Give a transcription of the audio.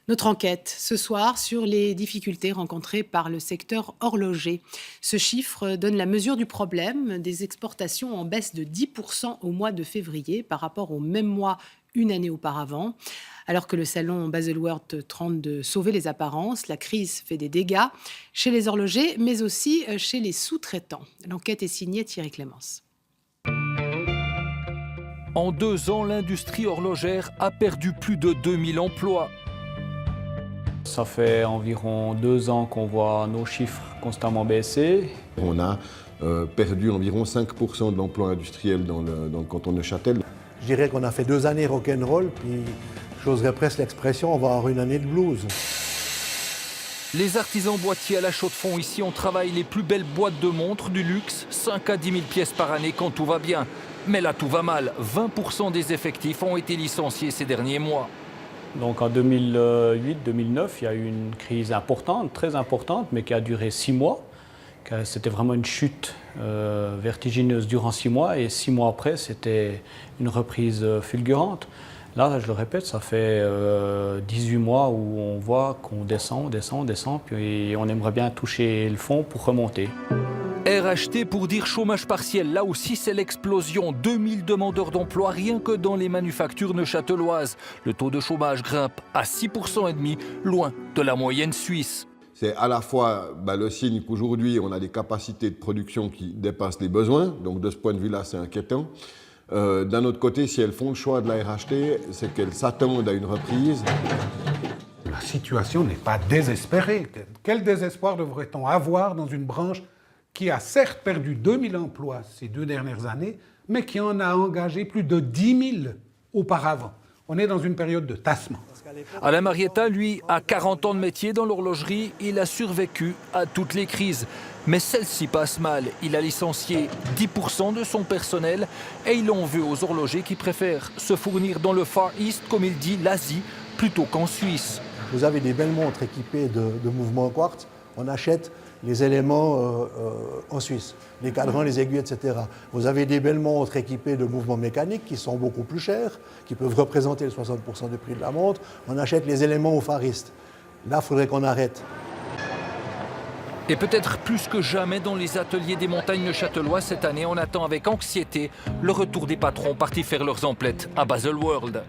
Notre enquête ce soir sur les difficultés rencontrées par le secteur horloger. Ce chiffre donne la mesure du problème des exportations en baisse de 10% au mois de février par rapport au même mois une année auparavant. Alors que le salon Baselworld tente de sauver les apparences, la crise fait des dégâts chez les horlogers, mais aussi chez les sous-traitants. L'enquête est signée Thierry Clémence. En 2 ans, l'industrie horlogère a perdu plus de 2000 emplois. Ça fait environ 2 ans qu'on voit nos chiffres constamment baisser. On a perdu environ 5% de l'emploi industriel dans le canton de Neuchâtel. Je dirais qu'on a fait 2 années rock'n'roll, puis j'oserais presque l'expression, on va avoir une année de blues. Les artisans boîtiers à la Chaux-de-Fonds ici, on travaille les plus belles boîtes de montres du luxe, 5 à 10 000 pièces par année quand tout va bien. Mais là, tout va mal. 20% des effectifs ont été licenciés ces derniers mois. Donc en 2008-2009, il y a eu une crise importante, très importante, mais qui a duré 6 mois. C'était vraiment une chute vertigineuse durant 6 mois, et 6 mois après, c'était une reprise fulgurante. Là, je le répète, ça fait 18 mois où on voit qu'on descend, puis on aimerait bien toucher le fond pour remonter. RHT pour dire chômage partiel, là aussi c'est l'explosion. 2000 demandeurs d'emploi rien que dans les manufactures neuchâteloises. Le taux de chômage grimpe à 6,5%, loin de la moyenne suisse. C'est à la fois le signe qu'aujourd'hui on a des capacités de production qui dépassent les besoins, donc de ce point de vue-là c'est inquiétant. D'un autre côté, si elles font le choix de la RHT, c'est qu'elles s'attendent à une reprise. La situation n'est pas désespérée. Quel désespoir devrait-on avoir dans une branche qui a certes perdu 2000 emplois ces 2 dernières années, mais qui en a engagé plus de 10 000 auparavant. On est dans une période de tassement. Alain Marietta, lui, a 40 ans de métier dans l'horlogerie. Il a survécu à toutes les crises. Mais celle-ci passe mal. Il a licencié 10% de son personnel et il en veut aux horlogers qui préfèrent se fournir dans le Far East, comme il dit, l'Asie, plutôt qu'en Suisse. Vous avez des belles montres équipées de mouvements quartz, on achète les éléments en Suisse, les cadrans, les aiguilles, etc. Vous avez des belles montres équipées de mouvements mécaniques qui sont beaucoup plus chers, qui peuvent représenter le 60% du prix de la montre. On achète les éléments au Far East. Là, il faudrait qu'on arrête. Et peut-être plus que jamais dans les ateliers des montagnes neuchâteloises cette année, on attend avec anxiété le retour des patrons partis faire leurs emplettes à Baselworld.